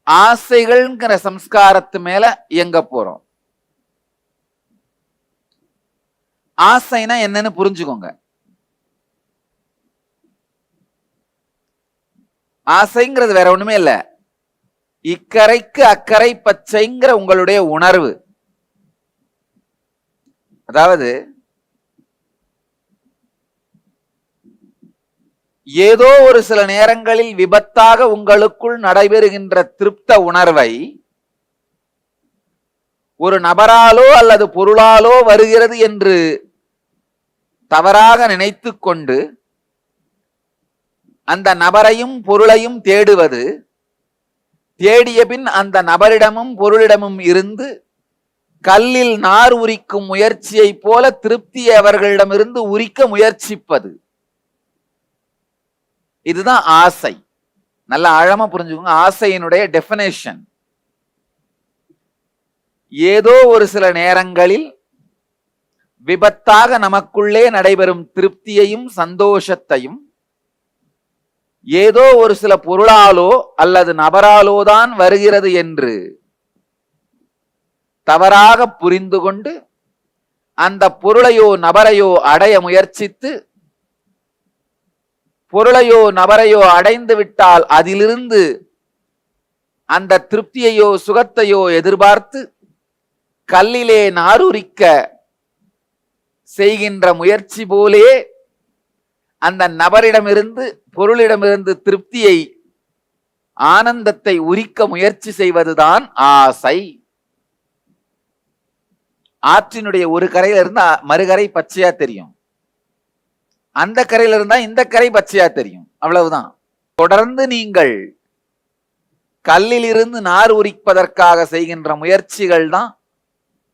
ஆசைகள்ங்கிற சம்ஸ்காரத்து மேல இயங்க போறோம். ஆசைனா என்னன்னு புரிஞ்சுக்கோங்க. ஆசைங்கிறது வேற ஒண்ணுமே இல்ல, இக்கரைக்கு அக்கறை பச்சைங்கிற உங்களுடைய உணர்வு. அதாவது ஏதோ ஒரு சில நேரங்களில் விபத்தாக உங்களுக்குள் நடைபெறுகின்ற திருப்த உணர்வை ஒரு நபராலோ அல்லது பொருளாலோ வருகிறது என்று தவறாக நினைத்து கொண்டு அந்த நபரையும் பொருளையும் தேடுவது, தேடிய பின் அந்த நபரிடமும் பொருளிடமும் இருந்து கல்லில் நார் உரிக்கும் முயற்சியை போல திருப்தியை அவர்களிடமிருந்து உரிக்க முயற்சிப்பது, இதுதான் ஆசை. நல்ல ஆழமா புரிஞ்சுக்கோங்க. ஆசையினுடைய டெஃபினேஷன், ஏதோ ஒரு சில நேரங்களில் விபத்தாக நமக்குள்ளே நடைபெறும் திருப்தியையும் சந்தோஷத்தையும் ஏதோ ஒரு சில பொருளாலோ அல்லது நபராலோ தான் வருகிறது என்று தவறாக புரிந்து கொண்டு அந்த பொருளையோ நபரையோ அடைய முயற்சித்து, பொருளையோ நபரையோ அடைந்து விட்டால் அதிலிருந்து அந்த திருப்தியையோ சுகத்தையோ எதிர்பார்த்து கல்லிலே நாருரிக்க செய்கின்ற முயற்சி போலே அந்த நபரிடமிருந்து பொருளிடமிருந்து திருப்தியை ஆனந்தத்தை உரிக்க முயற்சி செய்வதுதான் ஆசை. ஆற்றினுடைய ஒரு கரையில இருந்தா மறுகரை பச்சையா தெரியும், அந்த கரையில இருந்தா இந்த கரை பச்சையா தெரியும், அவ்வளவுதான். தொடர்ந்து நீங்கள் கல்லில் இருந்து நார் உரிப்பதற்காக செய்கின்ற முயற்சிகள் தான்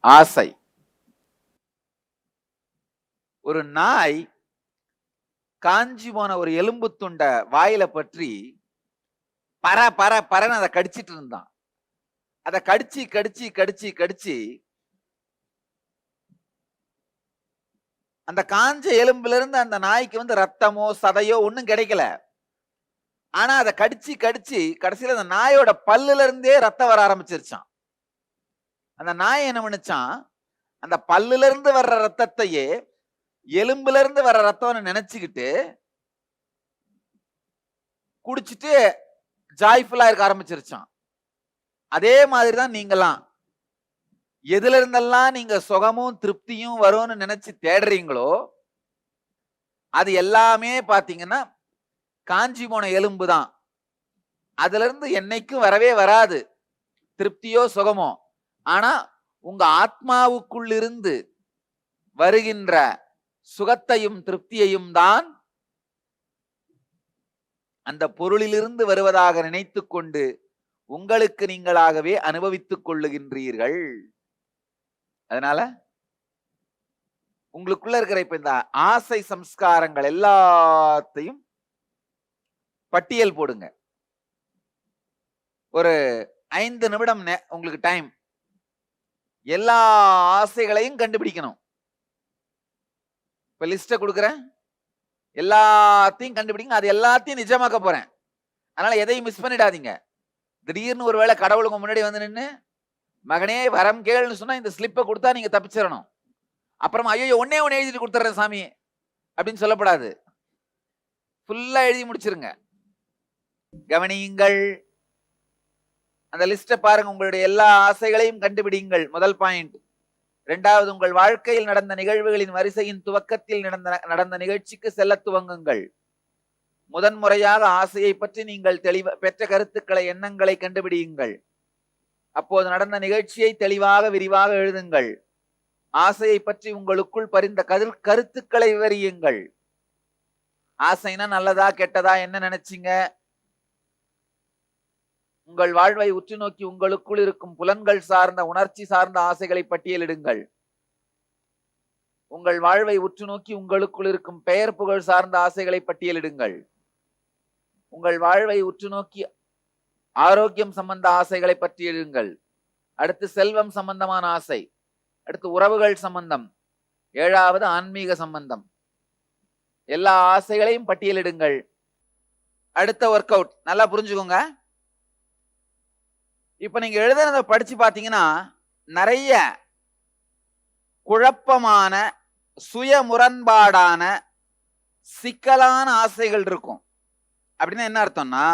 ஆசை. ஒரு நாய் காஞ்சி போன ஒரு எலும்பு துண்டை வாயில பற்றி பர பர பரன்னு அதை கடிச்சிட்டு இருந்தான். அதை கடிச்சு கடிச்சு கடிச்சு கடிச்சு அந்த காஞ்ச எலும்புல இருந்து அந்த நாய்க்கு வந்து ரத்தமோ சதையோ ஒன்னும் கிடைக்கல. ஆனா அதை கடிச்சு கடிச்சு கடைசியில அந்த நாயோட பல்லுல இருந்தே ரத்தம் வர ஆரம்பிச்சிருச்சான். அந்த நாய் என்ன பண்ணுச்சான், அந்த பல்லுல இருந்து வர்ற ரத்தத்தையே எலும்புல இருந்து வர்ற ரத்தம்னு நினைச்சுக்கிட்டு குடிச்சிட்டு ஜாய்ஃபுல்லா இருக்க ஆரம்பிச்சிருச்சான். அதே மாதிரிதான் நீங்களாம் எதுல இருந்தெல்லாம் நீங்க சுகமும் திருப்தியும் வரும்னு நினைச்சு தேடுறீங்களோ அது எல்லாமே பாத்தீங்கன்னா காஞ்சி போன எலும்பு தான். அதுல இருந்து என்னைக்கும் வரவே வராது திருப்தியோ சுகமோ. ஆனா உங்க ஆத்மாவுக்குள் இருந்து வருகின்ற சுகத்தையும் திருப்தியையும் தான் அந்த பொருளிலிருந்து வருவதாக நினைத்து கொண்டு உங்களுக்கு நீங்களாகவே அனுபவித்துக் கொள்ளுகின்றீர்கள். அதனால உங்களுக்குள்ள இருக்கிற இப்ப இந்த ஆசை சம்ஸ்காரங்கள் எல்லாத்தையும் பட்டியல் போடுங்க. ஒரு 5 நிமிடம் உங்களுக்கு டைம். எல்லா ஆசைகளையும் கண்டுபிடிக்கணும். இப்ப லிஸ்ட கொடுக்குறேன், எல்லாத்தையும் கண்டுபிடிங்க. அது எல்லாத்தையும் நிஜமாக்க போறேன். அதனால எதையும் மிஸ் பண்ணிடாதீங்க. திடீர்னு ஒரு வேளை கடவுளுக்கு முன்னாடி வந்து நின்று மகனே வரம் கேள்னு சொன்னா இந்த ஸ்லிப்பை கொடுத்தா நீங்க தப்பிச்சிடணும். அப்புறமா ஐயோ ஒன்னே ஒன்னு எழுதிட்டு கொடுத்துறேன் சாமி அப்படின்னு சொல்லப்படாது. ஃபுல்லா எழுதி முடிச்சிருங்க. கவனியுங்கள், அந்த லிஸ்ட பாருங்க. உங்களுடைய எல்லா ஆசைகளையும் கண்டுபிடிங்கள். முதல் பாயிண்ட். இரண்டாவது, உங்கள் வாழ்க்கையில் நடந்த நிகழ்வுகளின் வரிசையின் துவக்கத்தில் நடந்த நிகழ்ச்சிக்கு செல்ல துவங்குங்கள். முதன்முறையாக ஆசையை பற்றி நீங்கள் பெற்ற கருத்துக்களை, எண்ணங்களை கண்டுபிடியுங்கள். அப்போது நடந்த நிகழ்ச்சியை தெளிவாக விரிவாக எழுதுங்கள். ஆசையை பற்றி உங்களுக்குள் பரிந்த கருத்துக்களை விவரியுங்கள். ஆசைனா நல்லதா கெட்டதா, என்ன நினைச்சீங்க? உங்கள் வாழ்வை உற்று நோக்கி உங்களுக்குள் இருக்கும் புலன்கள் சார்ந்த உணர்ச்சி சார்ந்த ஆசைகளை பட்டியலிடுங்கள். உங்கள் வாழ்வை உற்று நோக்கி உங்களுக்குள் இருக்கும் பெயர் புகழ் சார்ந்த ஆசைகளை பட்டியலிடுங்கள். உங்கள் வாழ்வை உற்று நோக்கி ஆரோக்கியம் சம்பந்த ஆசைகளை பட்டியலிடுங்கள். அடுத்து செல்வம் சம்பந்தமான ஆசை, அடுத்து உறவுகள் சம்பந்தம், 7வது ஆன்மீக சம்பந்தம். எல்லா ஆசைகளையும் பட்டியலிடுங்கள். அடுத்த ஒர்க் அவுட் நல்லா புரிஞ்சுக்கோங்க. இப்ப நீங்க எழுதுறத படிச்சு பாத்தீங்கன்னா நிறைய குழப்பமான சுய முரண்பாடான சிக்கலான ஆசைகள் இருக்கும். அப்படின்னா என்ன அர்த்தம்னா,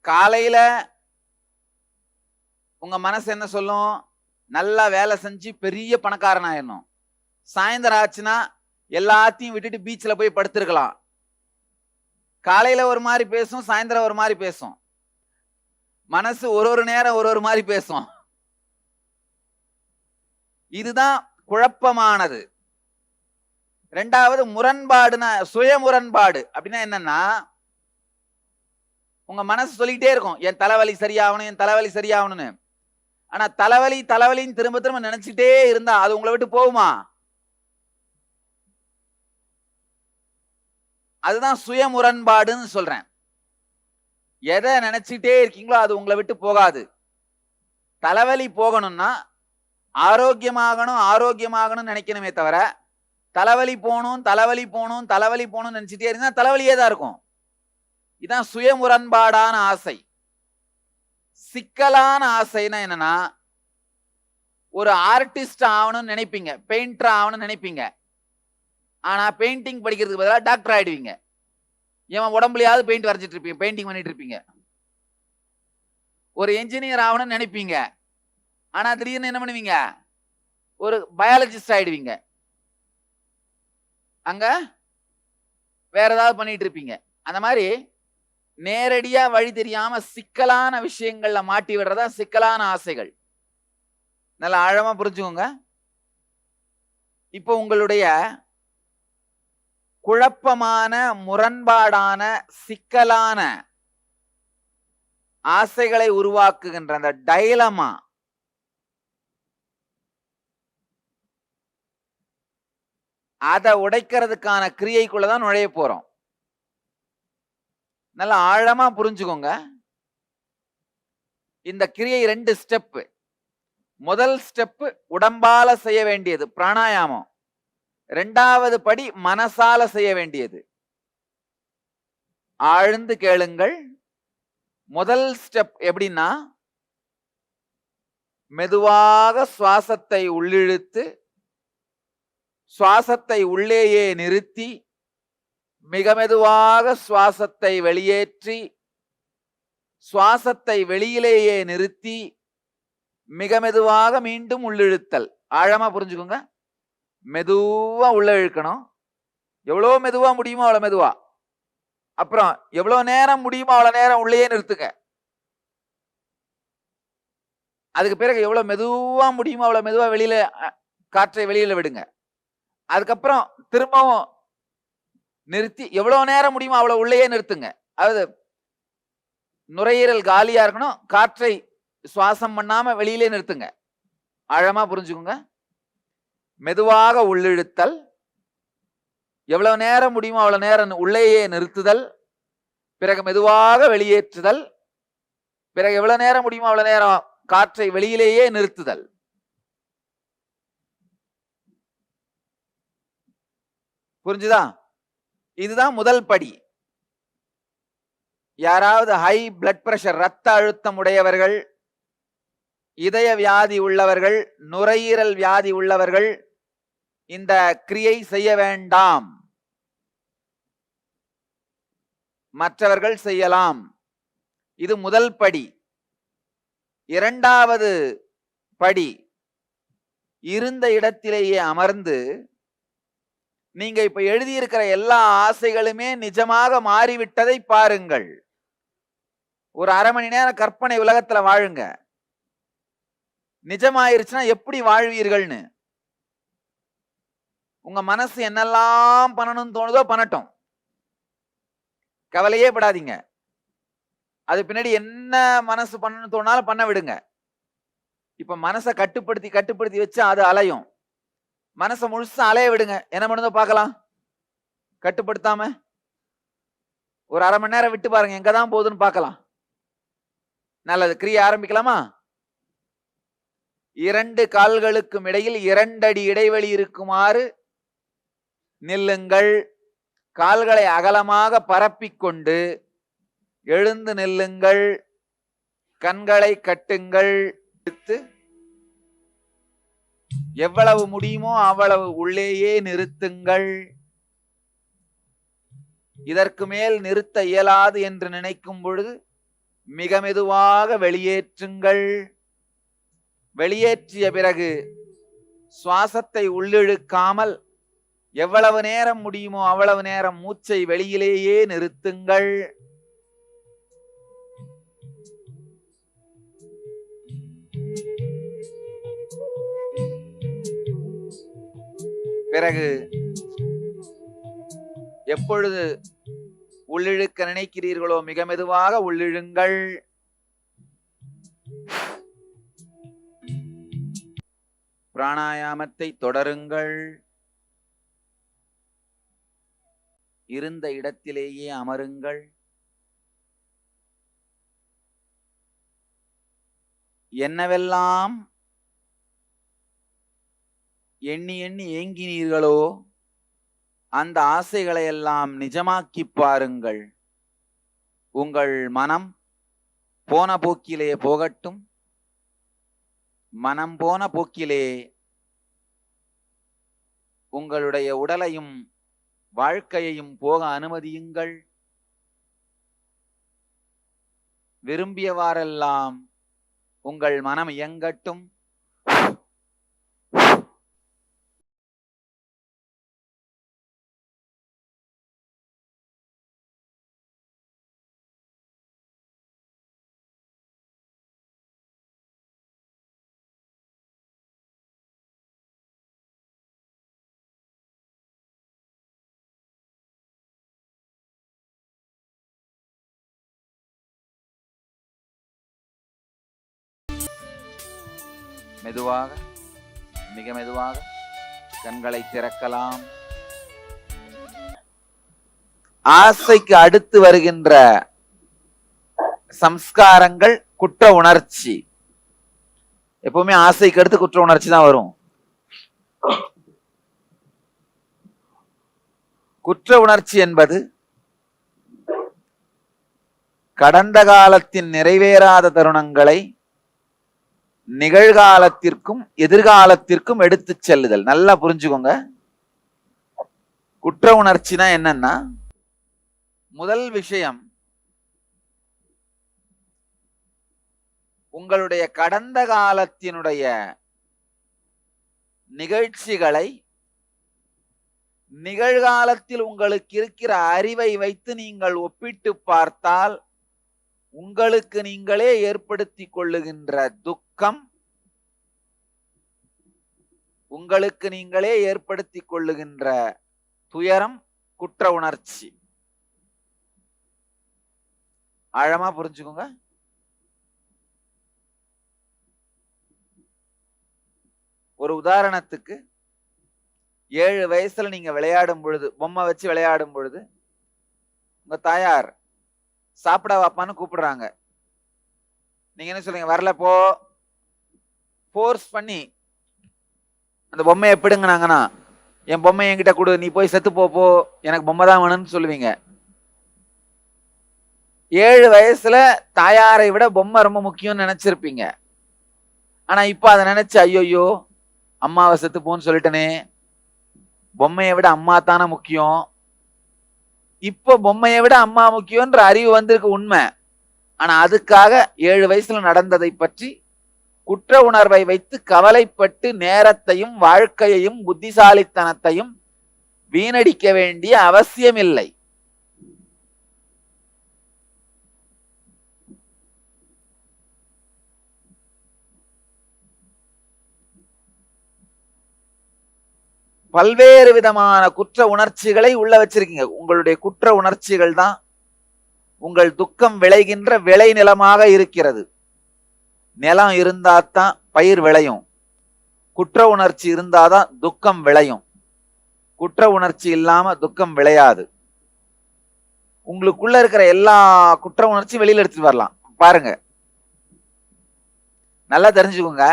காலையில உங்க மனசு என்ன சொல்லும், நல்லா வேலை செஞ்சு பெரிய பணக்காரன் ஆயிடணும். சாயந்தரம் ஆச்சுன்னா எல்லாத்தையும் விட்டுட்டு பீச்ல போய் படுத்திருக்கலாம். காலையில ஒரு மாதிரி பேசும், சாயந்தரம் ஒரு மாதிரி பேசும். மனசு ஒரு நேரம் ஒரு மாதிரி பேசும். இதுதான் குழப்பமானது. ரெண்டாவது முரண்பாடுனா, சுய முரண்பாடு அப்படின்னா என்னன்னா, உங்க மனசு சொல்லிக்கிட்டே இருக்கும் என் தலைவலி சரியாகணும், என் தலைவலி சரியாகணும்னு. ஆனா தலைவலி தலைவலின்னு திரும்ப திரும்ப நினைச்சுட்டே இருந்தா அது உங்களை விட்டு போகுமா? அதுதான் சுய முரண்பாடுன்னு சொல்றேன். எதை நினைச்சுட்டே இருக்கீங்களோ அது உங்களை விட்டு போகாது. தலைவலி போகணும்னா ஆரோக்கியமாகணும் ஆரோக்கியமாகணும்னு நினைக்கணுமே தவிர, தலைவலி போகணும் தலைவலி போகணும் தலைவலி போகணும்னு நினைச்சிட்டே இருந்தா தலைவலியே தான் இருக்கும். இதான் சுய முரண்பாடான ஆசை. சிக்கலான ஆசைனா என்னன்னா, ஒரு ஆர்டிஸ்ட் ஆகணும்னு நினைப்பீங்க, பெயிண்டர் ஆகணும்னு நினைப்பீங்க. ஆனா பெயிண்டிங் படிக்கிறதுக்கு பதிலாக டாக்டர் ஆயிடுவீங்க. ஏன் உடம்புலயாவது பெயிண்ட் வரைஞ்சிட்டு இருப்பீங்க, பெயிண்டிங் பண்ணிட்டு இருப்பீங்க. ஒரு என்ஜினியர் ஆகணும்னு நினைப்பீங்க. ஆனா திடீர்னு என்ன பண்ணுவீங்க, ஒரு பயாலஜிஸ்ட் ஆயிடுவீங்க. அங்க வேற ஏதாவது பண்ணிட்டு இருப்பீங்க. அந்த மாதிரி நேரடியா வழி தெரியாம சிக்கலான விஷயங்கள்ல மாட்டி விடுறதா சிக்கலான ஆசைகள். நல்லா ஆழமா புரிஞ்சுக்கோங்க. இப்போ உங்களுடைய குழப்பமான முரண்பாடான சிக்கலான ஆசைகளை உருவாக்குகின்ற அந்த டைலமா, அதை உடைக்கிறதுக்கான கிரியைக்குள்ளதான் நுழைய போறோம். நல்லா ஆழமா புரிஞ்சுக்கோங்க. இந்த கிரியை 2 ஸ்டெப். முதல் ஸ்டெப் உடம்பால செய்ய வேண்டியது பிராணாயாமம். 2வது படி மனசால செய்ய வேண்டியது. ஆழ்ந்து கேளுங்கள். முதல் ஸ்டெப் எப்படின்னா, மெதுவாக சுவாசத்தை உள்ளிழுத்து சுவாசத்தை உள்ளேயே நிறுத்தி மிக மெதுவாக சுவாசத்தை வெளியேற்றி சுவாசத்தை வெளியிலேயே நிறுத்தி மிக மெதுவாக மீண்டும் உள்ளிழுத்தல். ஆழமா புரிஞ்சுக்கோங்க. மெதுவா உள்ள இழுக்கணும். எவ்வளவு மெதுவா முடியுமோ அவ்வளவு மெதுவா. அப்புறம் எவ்வளவு நேரம் முடியுமோ அவ்வளவு நேரம் உள்ளேயே நிறுத்துங்க. அதுக்கு பிறகு எவ்வளவு மெதுவா முடியுமோ அவ்வளவு மெதுவா வெளியில காற்றை வெளியில விடுங்க. அதுக்கப்புறம் திரும்பவும் நிறுத்தி எவ்வளவு நேரம் முடியுமோ அவ்வளவு உள்ளேயே நிறுத்துங்க. அதாவது நுரையீரல் காலியா இருக்கணும், காற்றை சுவாசம் பண்ணாம வெளியிலே நிறுத்துங்க. ஆழமா புரிஞ்சுக்கோங்க. மெதுவாக உள்ளிழுத்தல், எவ்வளவு நேரம் முடியுமோ அவ்வளவு நேரம் உள்ளேயே நிறுத்துதல், பிறகு மெதுவாக வெளியேற்றுதல், பிறகு எவ்வளவு நேரம் முடியுமோ அவ்வளவு நேரம் காற்றை வெளியிலேயே நிறுத்துதல். புரிஞ்சுதா? இதுதான் முதல் படி. யாராவது ஹை பிளட் பிரஷர், ரத்த அழுத்தம் உடையவர்கள், இதய வியாதி உள்ளவர்கள், நுரையீரல் வியாதி உள்ளவர்கள் இந்த கிரியை செய்ய வேண்டாம். மற்றவர்கள் செய்யலாம். இது முதல் படி. 2வது படி, இருந்த இடத்திலேயே அமர்ந்து நீங்க இப்ப எழுதியிருக்கிற எல்லா ஆசைகளுமே நிஜமாக மாறிவிட்டதை பாருங்கள். ஒரு அரை மணி நேரம் கற்பனை உலகத்துல வாழுங்க. நிஜமாயிருச்சுன்னா எப்படி வாழ்வீர்கள்னு. உங்க மனசு என்னெல்லாம் பண்ணணும்னு தோணுதோ பண்ணட்டும், கவலையே படாதீங்க. அது பின்னாடி என்ன மனசு பண்ணணும்னு தோணாலும் பண்ண விடுங்க. இப்ப மனசை கட்டுப்படுத்தி கட்டுப்படுத்தி வச்சு அது அலையும். மனசை முழுசா அலைய விடுங்க. என்ன பண்ணுதோ பார்க்கலாம். கட்டுப்படுத்தாம ஒரு அரை மணி நேரம் விட்டு பாருங்க, எங்கதான் போகுதுன்னு பார்க்கலாம். நல்லது. கிரியை ஆரம்பிக்கலாமா? 2 கால்களுக்கும் இடையில் 2 அடி இடைவெளி இருக்குமாறு நில்லுங்கள். கால்களை அகலமாக பரப்பிக்கொண்டு எழுந்து நில்லுங்கள், கண்களை கட்டுங்கள், எவ்வளவு முடியுமோ அவ்வளவு உள்ளேயே நிறுத்துங்கள். இதற்கு மேல் நிறுத்த இயலாது என்று நினைக்கும் பொழுது மிக மெதுவாக வெளியேற்றுங்கள். வெளியேற்றிய பிறகு சுவாசத்தை உள்ளிழுக்காமல் எவ்வளவு நேரம் முடியுமோ அவ்வளவு நேரம் மூச்சை வெளியிலேயே நிறுத்துங்கள். பிறகு எப்பொழுது உள்ளிழுக்க நினைக்கிறீர்களோ மிக மெதுவாக உள்ளிழுங்கள். பிராணாயாமத்தை தொடருங்கள். இருந்த இடத்திலேயே அமருங்கள். என்னவெல்லாம் எண்ணி எண்ணி ஏங்கினீர்களோ அந்த ஆசைகளை எல்லாம் நிஜமாக்கி பாருங்கள். உங்கள் மனம் போன போக்கிலே போகட்டும். மனம் போன போக்கிலே உங்களுடைய உடலையும் வாழ்க்கையையும் போக அனுமதியுங்கள். விரும்பியவாறெல்லாம் உங்கள் மனம் இயங்கட்டும். மெதுவாக, மிக மெதுவாக கண்களை திறக்கலாம். ஆசைக்கு அடுத்து வருகின்ற சம்ஸ்காரங்கள் குற்ற உணர்ச்சி. எப்பவுமே ஆசைக்கு அடுத்து குற்ற உணர்ச்சி தான் வரும். குற்ற உணர்ச்சி என்பது கடந்த காலத்தின் நிறைவேறாத தருணங்களை நிகழ்காலத்திற்கும் எதிர்காலத்திற்கும் எடுத்து செல்லுதல். நல்லா புரிஞ்சுக்கோங்க. குற்ற உணர்ச்சினா என்னன்னா, முதல் விஷயம் உங்களுடைய கடந்த காலத்தினுடைய நிகழ்ச்சிகளை நிகழ்காலத்தில் உங்களுக்கு இருக்கிற அறிவை வைத்து நீங்கள் ஒப்பிட்டு பார்த்தால் உங்களுக்கு நீங்களே ஏற்படுத்தி கொள்ளுகின்ற துக்கம், உங்களுக்கு நீங்களே ஏற்படுத்தி கொள்ளுகின்ற துயரம் குற்ற உணர்ச்சி. ஆழமா புரிஞ்சுக்கோங்க. ஒரு உதாரணத்துக்கு 7 வயசுல நீங்க விளையாடும் பொழுது, பொம்மை வச்சு விளையாடும் பொழுது உங்க தாயார் சாப்பிட வாப்பான்னு கூப்பிடுறாங்க. நீங்க என்ன சொல்றீங்க? வரல போ. ஃபோர்ஸ் பண்ணி அந்த பொம்மையை எப்படிங்கனாங்கன்னா, என் பொம்மை என்கிட்ட கொடு, நீ போய் செத்து போ, எனக்கு பொம்மை தான் வேணும்னு சொல்லுவீங்க. 7 வயசுல தாயாரை விட பொம்மை ரொம்ப முக்கியம்னு நினைச்சிருப்பீங்க. ஆனா இப்ப அதை நினைச்சு ஐயோ அம்மாவை செத்து போன்னு சொல்லிட்டனே, பொம்மையை விட அம்மா தானே முக்கியம். இப்ப பொம்மையை விட அம்மா முக்கியம்ன்ற அறிவு வந்திருக்கு, உண்மை. ஆனா அதுக்காக 7 வயசுல நடந்ததை பற்றி குற்ற உணர்வை வைத்து கவலைப்பட்டு நேரத்தையும் வாழ்க்கையையும் புத்திசாலித்தனத்தையும் வீணடிக்க வேண்டிய அவசியம் இல்லை. பல்வேறு விதமான குற்ற உணர்ச்சிகளை உள்ள வச்சிருக்கீங்க. உங்களுடைய குற்ற உணர்ச்சிகள் தான் உங்கள் துக்கம் விளைகின்ற விளை நிலமாக இருக்கிறது. நிலம் இருந்தாதான் பயிர் விளையும். குற்ற உணர்ச்சி இருந்தாதான் துக்கம் விளையும். குற்ற உணர்ச்சி இல்லாம துக்கம் விளையாது. உங்களுக்குள்ள இருக்கிற எல்லா குற்ற உணர்ச்சியும் வெளியில எடுத்துட்டு வரலாம். பாருங்க, நல்லா தெரிஞ்சுக்கோங்க.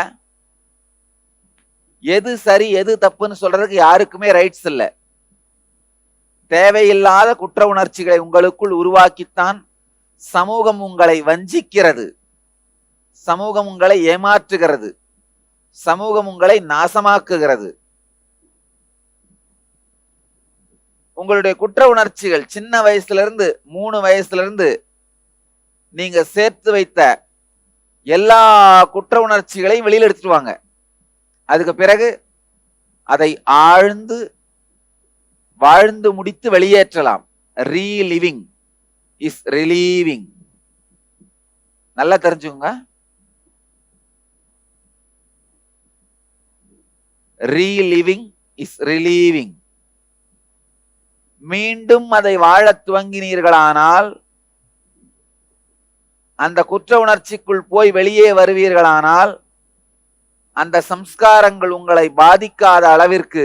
எது சரி எது தப்புன்னு சொல்றதுக்கு யாருக்குமே ரைட்ஸ் இல்லை. தேவையில்லாத குற்ற உணர்ச்சிகளை உங்களுக்குள் உருவாக்கித்தான் சமூகம் உங்களை வஞ்சிக்கிறது, சமூகம் உங்களை ஏமாற்றுகிறது, சமூகம் உங்களை நாசமாக்குகிறது. உங்களுடைய குற்ற உணர்ச்சிகள் சின்ன வயசுல இருந்து 3 வயசுல இருந்து நீங்க சேர்த்து வைத்த எல்லா குற்ற உணர்ச்சிகளையும் வெளியில எடுத்துட்டு வாங்க. அதுக்கு பிறகு அதை ஆழ்ந்து வாழ்ந்து முடித்து வெளியேற்றலாம். Reliving is relieving. நல்லா தெரிஞ்சுங்க. Reliving is relieving. மீண்டும் அதை வாழத் துவங்கினீர்களானால், அந்த குற்ற உணர்ச்சிக்குள் போய் வெளியே வருவீர்களானால், அந்த சம்ஸ்காரங்கள் உங்களை பாதிக்காத அளவிற்கு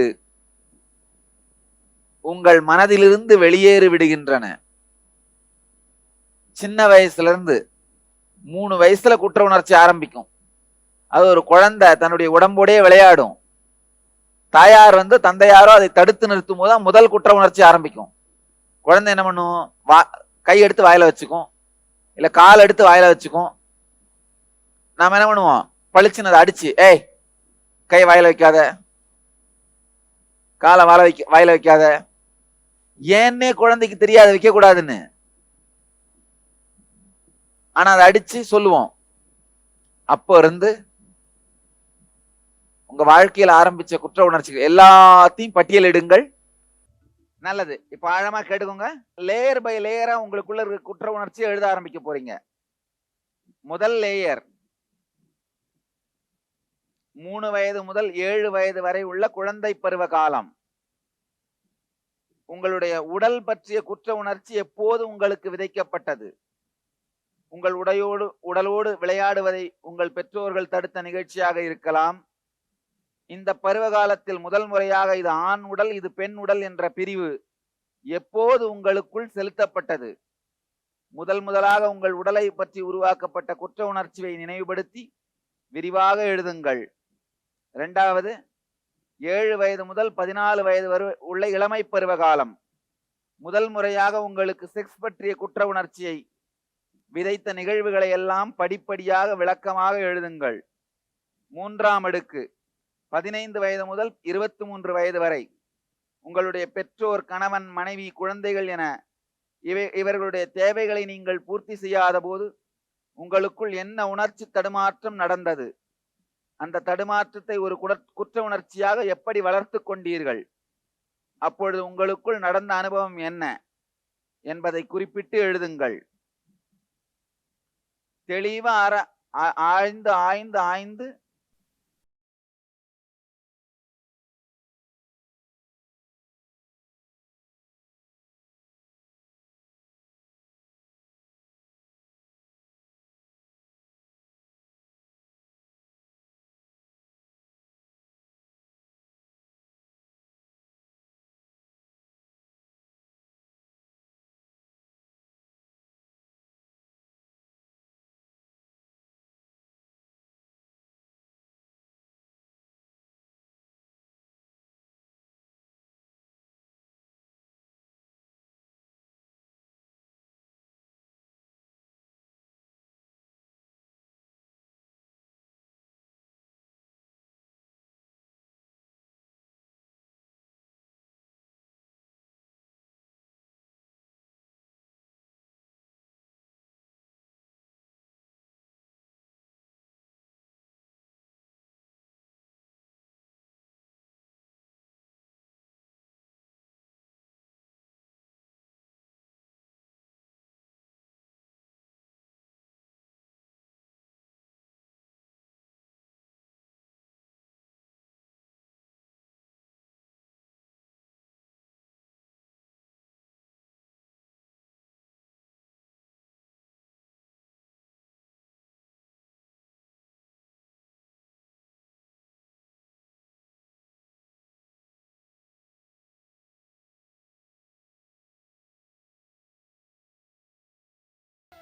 உங்கள் மனதிலிருந்து வெளியேறி விடுகின்றன. சின்ன வயசுல இருந்து 3 வயசுல குற்ற உணர்ச்சி ஆரம்பிக்கும். அது ஒரு குழந்தை தன்னுடைய உடம்போடே விளையாடும். தாயார் தந்தையாரோ அதை தடுத்து நிறுத்தும் போதுதான் முதல் குற்ற உணர்ச்சி ஆரம்பிக்கும். குழந்தை என்ன பண்ணும்? கை எடுத்து வாயில வச்சுக்கும், இல்ல கால் எடுத்து வாயில வச்சுக்கும். நாம என்ன பண்ணுவோம்? பளிச்சுன்னு அதை அடிச்சு, ஏய் கை வாயில வைக்காத, காலை வாயில வைக்காத. ஏன்னே குழந்தைக்கு தெரியாது வைக்க கூடாதுன்னு. ஆனா அதை அடிச்சு சொல்லுவோம். அப்போ இருந்து உங்க வாழ்க்கையில் ஆரம்பிச்ச குற்ற உணர்ச்சிகள் எல்லாத்தையும் பட்டியலிடுங்கள். நல்லது. இப்ப ஆழமா கேட்டுக்கோங்க. லேயர் பை லேயரா உங்களுக்குள்ள இருக்க குற்ற உணர்ச்சியை எழுத ஆரம்பிக்க போறீங்க. முதல் லேயர் 3 வயது முதல் 7 வயது வரை உள்ள குழந்தை பருவ காலம். உங்களுடைய உடல் பற்றிய குற்ற உணர்ச்சி எப்போது உங்களுக்கு விதைக்கப்பட்டது? உங்கள் உடலோடு விளையாடுவதை உங்கள் பெற்றோர்கள் தடுத்த நிகழ்ச்சியாக இருக்கலாம். இந்த பருவ காலத்தில் முதல் முறையாக இது ஆண் உடல், இது பெண் உடல் என்ற பிரிவு எப்போது உங்களுக்குள் செலுத்தப்பட்டது? முதலாக உங்கள் உடலை பற்றி உருவாக்கப்பட்ட குற்ற உணர்ச்சியை நினைவுபடுத்தி விரிவாக எழுதுங்கள். 2வது, 7 வயது முதல் 14 வயது வரை உள்ள இளமை பருவ காலம். முதல் முறையாக உங்களுக்கு செக்ஸ் பற்றிய குற்ற உணர்ச்சியை விதைத்த நிகழ்வுகளை எல்லாம் படிப்படியாக விளக்கமாக எழுதுங்கள். 3ஆம் அடுக்கு 15 வயது முதல் 23 வயது வரை உங்களுடைய பெற்றோர், கணவன், மனைவி, குழந்தைகள் என இவர்களுடைய தேவைகளை நீங்கள் பூர்த்தி செய்யாத போது உங்களுக்குள் என்ன உணர்ச்சி தடுமாற்றம் நடந்தது? அந்த தடுமாற்றத்தை ஒரு குற்ற உணர்ச்சியாக எப்படி வளர்த்து கொண்டீர்கள்? அப்பொழுது உங்களுக்குள் நடந்த அனுபவம் என்ன என்பதை குறிப்பிட்டு எழுதுங்கள். தெளிவா ஆய்ந்து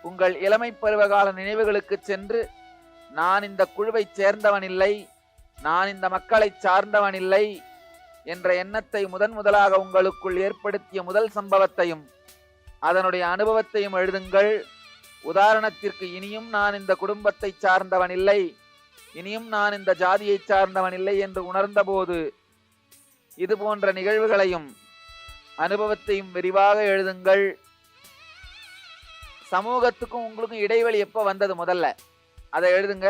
உங்கள் இளமை பருவகால நினைவுகளுக்கு சென்று, நான் இந்த குழுவை சேர்ந்தவன் இல்லை, நான் இந்த மக்களை சார்ந்தவன் இல்லை என்ற எண்ணத்தை முதலாக உங்களுக்குள் ஏற்படுத்திய முதல் சம்பவத்தையும் அதனுடைய அனுபவத்தையும் எழுதுங்கள். உதாரணத்திற்கு, இனியும் நான் இந்த குடும்பத்தை சார்ந்தவன் இல்லை, இனியும் நான் இந்த ஜாதியை சார்ந்தவன் இல்லை என்று உணர்ந்த போது இது போன்ற நிகழ்வுகளையும் அனுபவத்தையும் விரிவாக எழுதுங்கள். சமூகத்துக்கும் உங்களுக்கும் இடைவெளி எப்ப வந்தது முதல்ல அதை எழுதுங்க.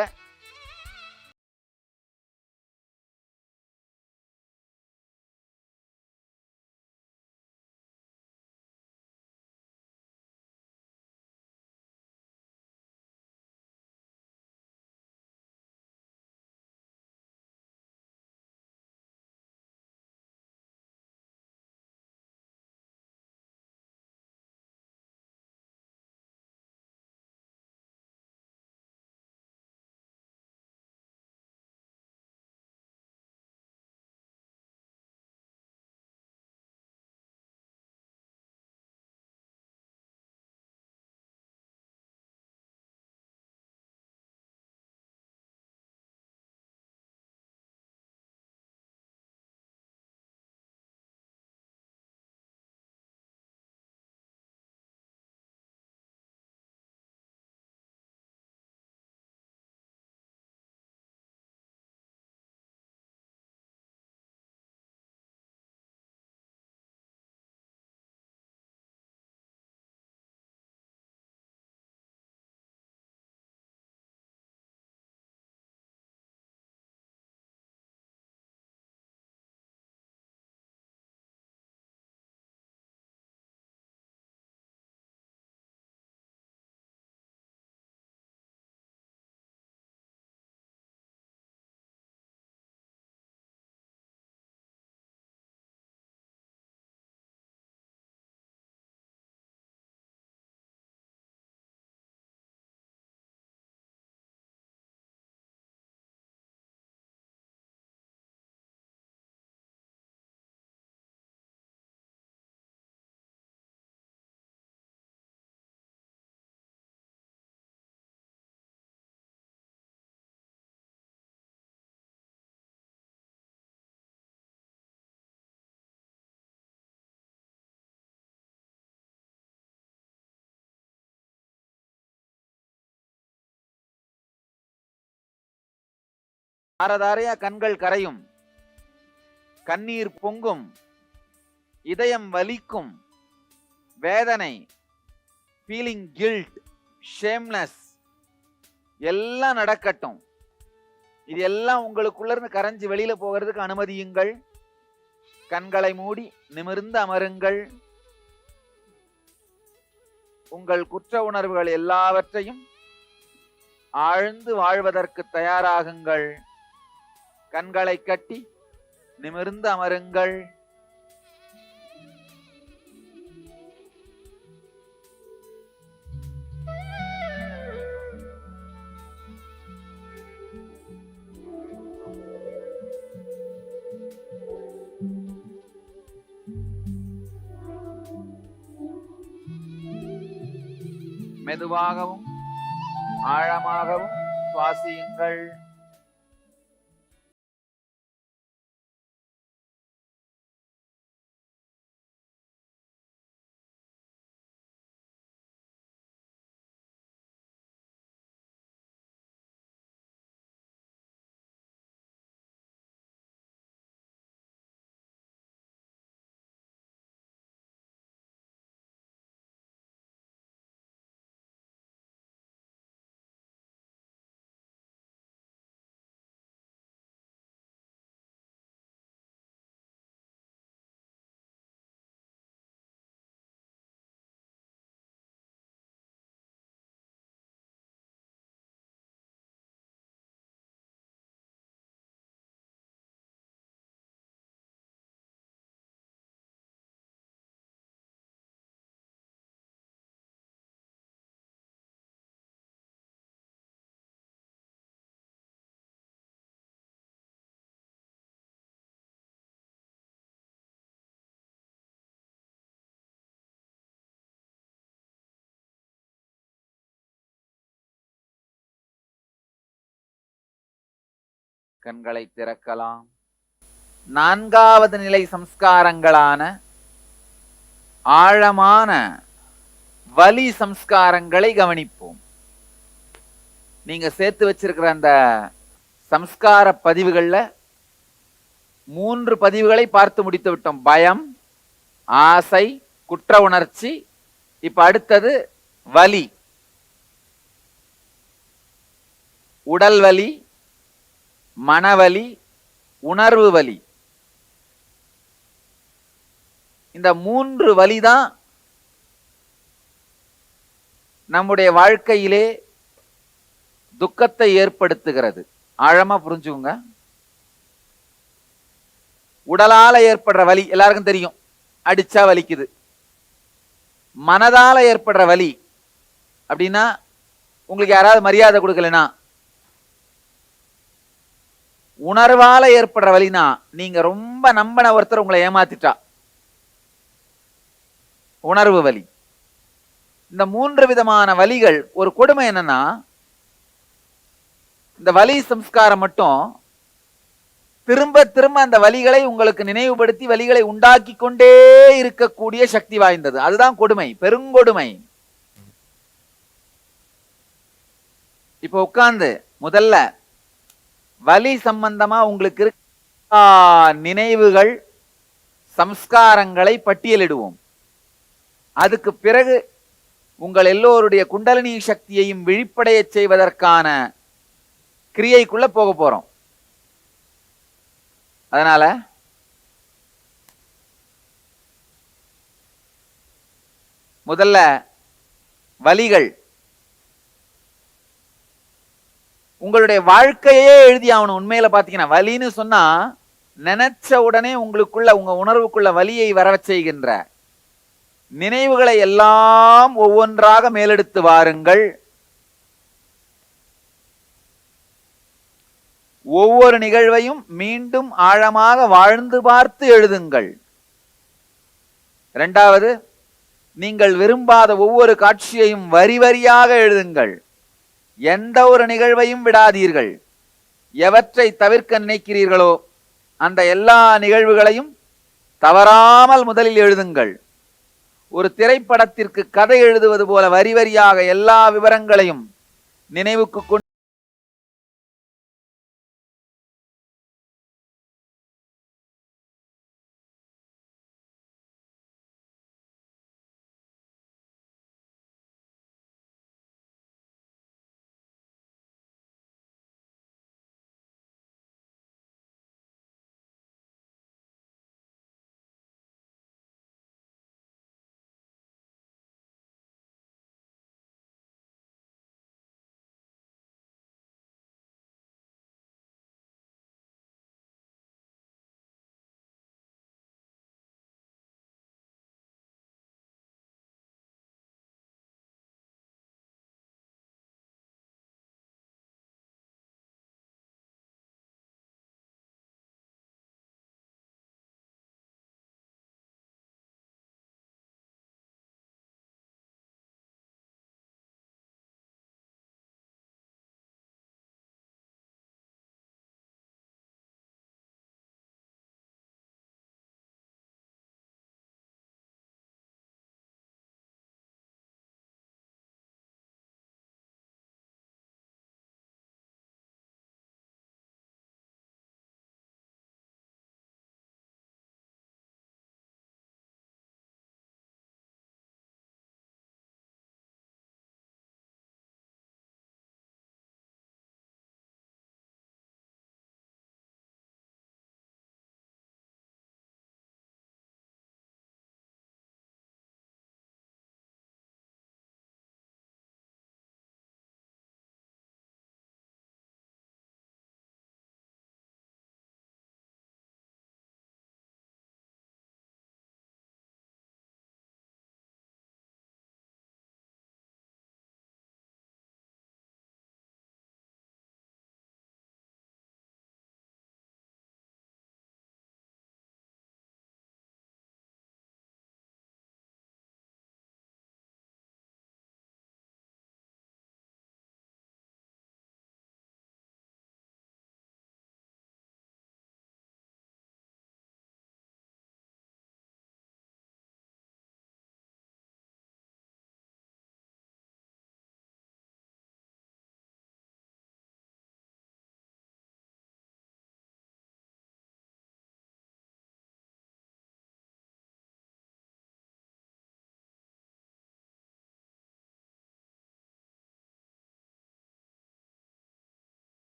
தாரதாரையா கண்கள் கரையும், கண்ணீர் பொங்கும், இதயம் வலிக்கும், வேதனை, ஃபீலிங் கில்ட், ஷேம்னஸ் எல்லாம் நடக்கட்டும். இது எல்லாம் உங்களுக்குள்ள இருந்து கரைஞ்சு வெளியில போகிறதுக்கு அனுமதியுங்கள். கண்களை மூடி நிமிர்ந்து அமருங்கள். உங்கள் குற்ற உணர்வுகள் எல்லாவற்றையும் ஆழ்ந்து வாழ்வதற்கு தயாராகுங்கள். கண்களை கட்டி நிமிர்ந்து அமருங்கள். மெதுவாகவும் ஆழமாகவும் சுவாசியுங்கள். கண்களை திறக்கலாம். நான்காவது நிலை சம்ஸ்காரங்களான ஆழமான வலி சம்ஸ்காரங்களை கவனிப்போம். நீங்க சேர்த்து வச்சிருக்கிற அந்த சம்ஸ்கார பதிவுகள்ல 3 பதிவுகளை பார்த்து முடித்து விட்டோம். பயம், ஆசை, குற்ற உணர்ச்சி. இப்ப அடுத்தது வலி. உடல் வலி, மனவலி, உணர்வு வலி. இந்த 3 வலிதான் நம்முடைய வாழ்க்கையிலே துக்கத்தை ஏற்படுத்துகிறது. ஆழமா புரிஞ்சுங்க. உடலால ஏற்படுற வலி எல்லாருக்கும் தெரியும், அடிச்சா வலிக்குது. மனதால ஏற்படுற வலி அப்படின்னா, உங்களுக்கு யாராவது மரியாதை கொடுக்கலனா. உணர்வால ஏற்படுற வலினா, நீங்க ரொம்ப நம்பின ஒருத்தர் உங்களை ஏமாத்திட்டா, உணர்வு வலி. இந்த 3 விதமான வலிகள். ஒரு கொடுமை என்னன்னா, இந்த வலி சம்ஸ்காரம் மட்டும் திரும்ப திரும்ப அந்த வலிகளை உங்களுக்கு நினைவுபடுத்தி வலிகளை உண்டாக்கி கொண்டே இருக்கக்கூடிய சக்தி வாய்ந்தது. அதுதான் கொடுமை, பெருங்கொடுமை. இப்ப உட்கார்ந்து முதல்ல வலி சம்பந்தமா உங்களுக்கு நினைவுகள், சம்ஸ்காரங்களை பட்டியலிடுவோம். அதுக்கு பிறகு உங்கள் எல்லோருடைய குண்டலினி சக்தியையும் விழிப்படைய செய்வதற்கான கிரியைக்குள்ள போக போறோம். அதனால முதல்ல வலிகள். உங்களுடைய வாழ்க்கையே எழுதி ஆகணும். உண்மையில பாத்தீங்கன்னா வலின்னு சொன்னா நினைச்ச உடனே உங்களுக்குள்ள, உங்க உணர்வுக்குள்ள வலியை வர செய்கின்ற நினைவுகளை எல்லாம் ஒவ்வொன்றாக மேலெடுத்து வாருங்கள். ஒவ்வொரு நிகழ்வையும் மீண்டும் ஆழமாக வாழ்ந்து பார்த்து எழுதுங்கள். இரண்டாவது, நீங்கள் விரும்பாத ஒவ்வொரு காட்சியையும் வரி வரியாக எழுதுங்கள். எந்த ஒரு நிகழ்வையும் விடாதீர்கள். எவற்றை தவிர்க்க நினைக்கிறீர்களோ அந்த எல்லா நிகழ்வுகளையும் தவறாமல் முதலில் எழுதுங்கள். ஒரு திரைப்படத்திற்கு கதை எழுதுவது போல வரி வரியாக எல்லா விவரங்களையும் நினைவுக்கு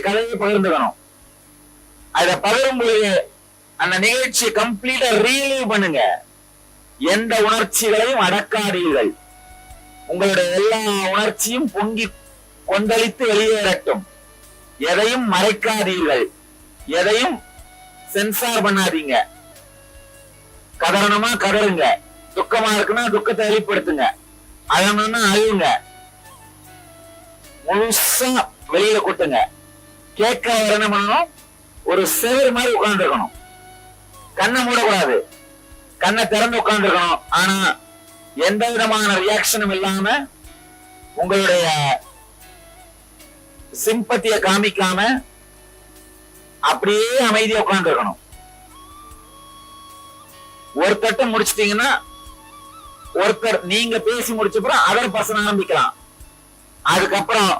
கதையை பகிர்ந்துக்கணும். அதை பகிரும்போது அந்த நிகழ்ச்சியை கம்ப்ளீட்டா ரீலீவ் பண்ணுங்க. எந்த உணர்ச்சிகளையும் அடக்காதீர்கள். உங்களுடைய எல்லா உணர்ச்சியும் பொங்கி கொந்தளித்து வெளியேறட்டும். எதையும் மறைக்காதீர்கள். எதையும் சென்சார் பண்ணாதீங்க. கதறணுமா கதறுங்க. துக்கமா இருக்குன்னா துக்கத்தை வெளிப்படுத்துங்க. அழணும்னா அழுவுங்க. முழுசா வெளியில கொட்டுங்க. கேட்க என்ன பண்ணணும்? ஒரு செவர் மாதிரி உட்கார்ந்து இருக்கணும். கண்ணை மூடக்கூடாது. கண்ணை திறந்து உட்கார்ந்து இருக்கணும். ஆனா எந்த விதமான ரியாக்ஷனும் இல்லாம உங்களுடைய சிம்பத்திய காமிக்காம அப்படியே அமைதியா உட்கார்ந்து இருக்கணும். ஒரு தட்டை முடிச்சிட்டீங்கன்னா ஒருத்தர் நீங்க பேசி முடிச்சப்பறம் அதர் பர்சன் ஆரம்பிக்கலாம். அதுக்கப்புறம்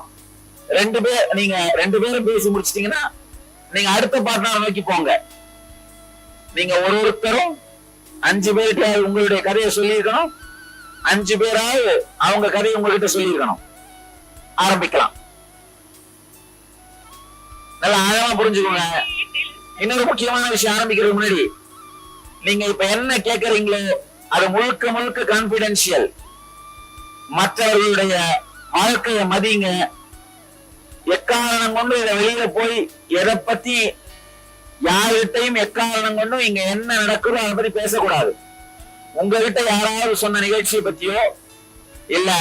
நீங்க ரெண்டு பேரும் பேசி முடிச்சிட்டீங்கன்னா நீங்க அடுத்த பார்ட்னர் நோக்கி போங்க. நீங்க ஒருத்தரும் 5 பேருக்கு உங்களுடைய கதையை சொல்லியிருக்கணும். 5 பேராவது அவங்க கதையை உங்ககிட்ட சொல்லியிருக்கணும். ஆரம்பிக்கலாம். நல்லா ஆழமா புரிஞ்சுக்கோங்க. இன்னொரு முக்கியமான விஷயம் ஆரம்பிக்கிறதுக்கு முன்னாடி நீங்க இப்ப என்ன கேட்கறீங்களோ அது முழுக்க முழுக்க கான்பிடென்சியல். மற்றவர்களுடைய வாழ்க்கையை மதிங்க. எக்காரணம் கொண்டு இதை வெளியில போய் எதை பத்தி யார்கிட்டையும் எக்காரணம் கொண்டும் இங்க என்ன நடக்குதோ அதை பத்தி பேசக்கூடாது. உங்ககிட்ட யாராவது சொன்ன நிகழ்ச்சியை பத்தியோ இல்ல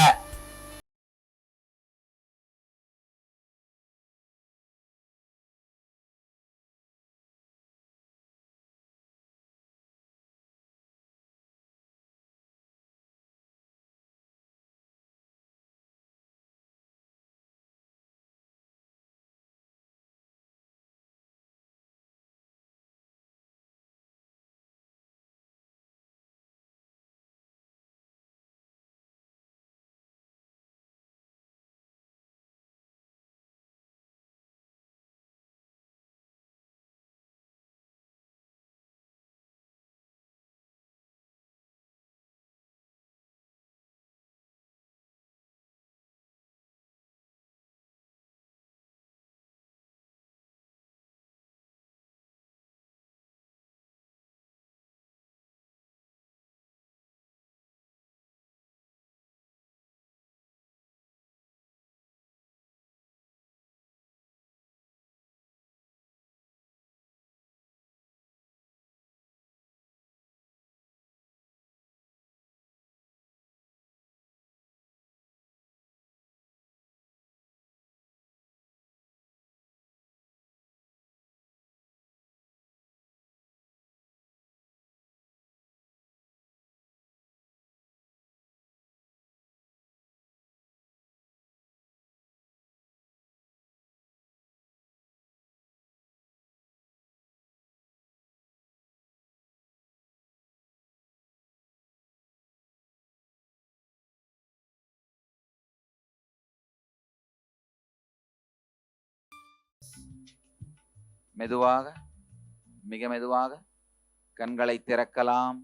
மெதுவாக மிக மெதுவாக கண்களை திறக்கலாம்.